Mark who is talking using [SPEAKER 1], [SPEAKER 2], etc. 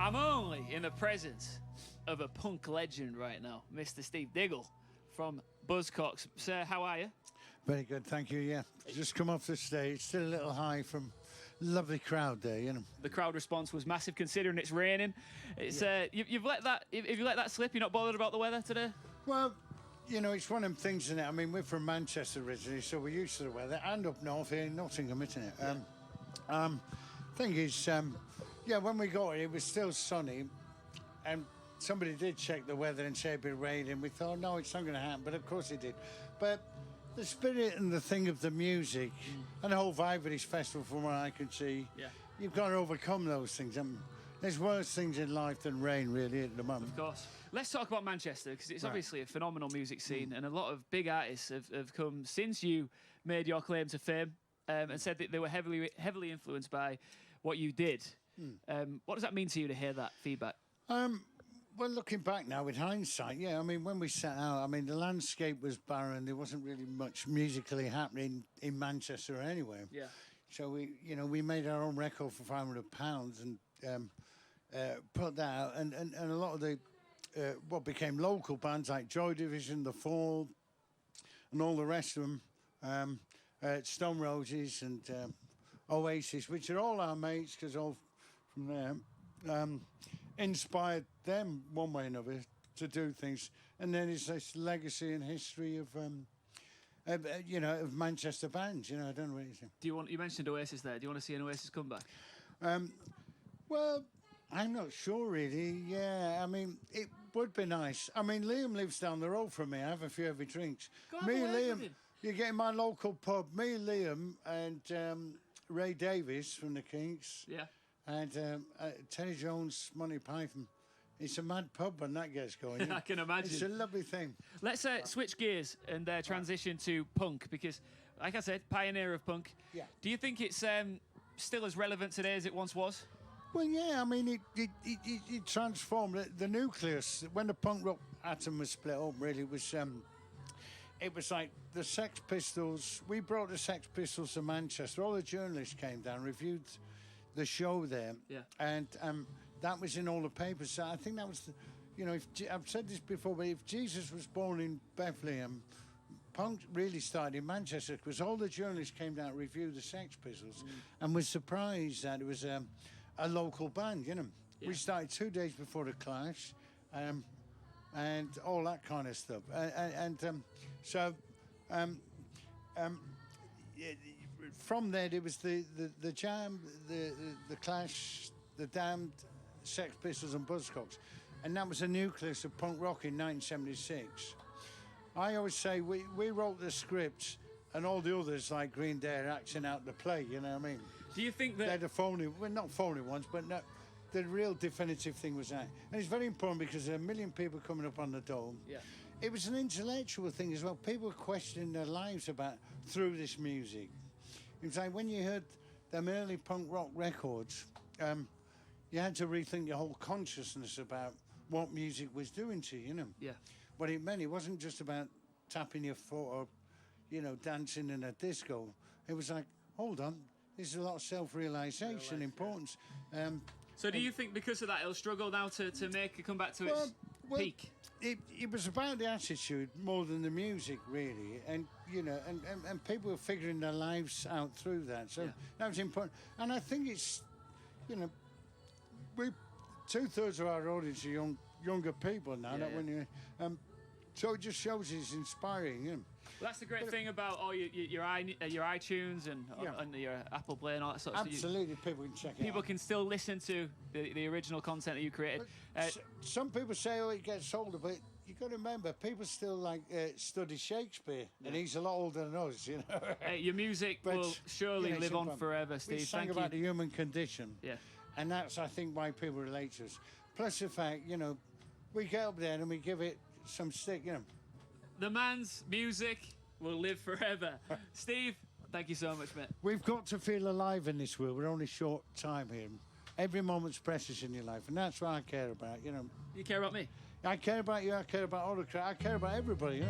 [SPEAKER 1] I'm only in the presence of a punk legend right now, Mr. Steve Diggle from Buzzcocks. Sir, how are you?
[SPEAKER 2] Very good, thank you, yeah. Just come off the stage, still a little high from lovely crowd there, you know.
[SPEAKER 1] The crowd response was massive considering it's raining. It's you've let that, if you let that slip, you're not bothered about the weather today?
[SPEAKER 2] Well, you know, it's one of them things, isn't it? I mean, we're from Manchester originally, so we're used to the weather, and up north here in Nottingham, isn't it? Thing is, yeah, when we got here, it was still sunny, and somebody did check the weather and say it'd be raining. We thought, no, it's not going to happen, but of course it did. But the spirit and the thing of the music and the whole vibe of this festival, from what I can see, you've got to overcome those things. There's worse things in life than rain, really, at the moment.
[SPEAKER 1] Of course. Let's talk about Manchester, because it's obviously a phenomenal music scene, and a lot of big artists have come since you made your claim to fame, and said that they were heavily influenced by what you did. What does that mean to you to hear that feedback?
[SPEAKER 2] Well, looking back now with hindsight, yeah, I mean, when we set out, I mean, the landscape was barren. There wasn't really much musically happening in Manchester anyway.
[SPEAKER 1] Yeah.
[SPEAKER 2] So we made our own record for £500 and put that out, and a lot of the what became local bands like Joy Division, The Fall, and all the rest of them, Stone Roses and Oasis, which are all our mates, because all from there. Inspired them one way or another to do things, and then it's this legacy and history of Manchester bands. You know, I don't know what you think.
[SPEAKER 1] You mentioned Oasis there. Do you want to see an Oasis comeback?
[SPEAKER 2] Well, I'm not sure really. Yeah, I mean, it would be nice. I mean, Liam lives down the road from me. I have a few heavy drinks. Me, Liam, you get in my local pub. Me, Liam, and Ray Davies from the Kinks.
[SPEAKER 1] Yeah.
[SPEAKER 2] And Terry Jones, Monty Python. It's a mad pub when that gets going. Yeah?
[SPEAKER 1] I can imagine.
[SPEAKER 2] It's a lovely thing.
[SPEAKER 1] Let's switch gears and transition to punk, because, like I said, pioneer of punk.
[SPEAKER 2] Yeah.
[SPEAKER 1] Do you think it's still as relevant today as it once was?
[SPEAKER 2] Well, yeah, I mean, it transformed the nucleus. When the punk rock atom was split up, really, it was like the Sex Pistols. We brought the Sex Pistols to Manchester. All the journalists came down, reviewed the show there, and that was in all the papers. So I think that was, I've said this before, but if Jesus was born in Bethlehem, punk really started in Manchester, because all the journalists came down to review the Sex Pistols and was surprised that it was a local band, you know. Yeah. We started 2 days before the Clash, and all that kind of stuff. From there, there was the Jam, the Clash, the Damned, Sex Pistols and Buzzcocks. And that was a nucleus of punk rock in 1976. I always say we wrote the scripts, and all the others, like Green Day, are acting out the play, you know what I mean?
[SPEAKER 1] Do you think that...
[SPEAKER 2] They're the phony, well, not phony ones, but no, the real definitive thing was that. And it's very important, because there are 1 million people coming up on the Dome.
[SPEAKER 1] Yeah.
[SPEAKER 2] It was an intellectual thing as well. People were questioning their lives through this music. It was like when you heard them early punk rock records, you had to rethink your whole consciousness about what music was doing to you, you know?
[SPEAKER 1] Yeah.
[SPEAKER 2] What it meant, it wasn't just about tapping your foot or, dancing in a disco. It was like, hold on, there's a lot of self-realisation, importance.
[SPEAKER 1] So do you think because of that it'll struggle now to make a comeback to its peak?
[SPEAKER 2] It was about the attitude more than the music, really, and and people were figuring their lives out through that. So that was important, and I think it's, we 2/3 of our audience are younger people now. So it just shows it's inspiring.
[SPEAKER 1] Well, that's the great thing about your iTunes and your Apple Play and all that sort of stuff.
[SPEAKER 2] Absolutely, people can check it out.
[SPEAKER 1] People can still listen to the original content that you created.
[SPEAKER 2] Some people say, it gets older, but you got to remember, people still study Shakespeare, and he's a lot older than us, you know.
[SPEAKER 1] Hey, your music will surely live on forever, Steve.
[SPEAKER 2] We sang about the human condition, and that's, I think, why people relate to us. Plus the fact, we get up there and we give it some stick,
[SPEAKER 1] The man's music will live forever. Steve, thank you so much, mate.
[SPEAKER 2] We've got to feel alive in this world. We're only short time here. Every moment's precious in your life, and that's what I care about,
[SPEAKER 1] You care about me?
[SPEAKER 2] I care about you, I care about all the crowd, I care about everybody,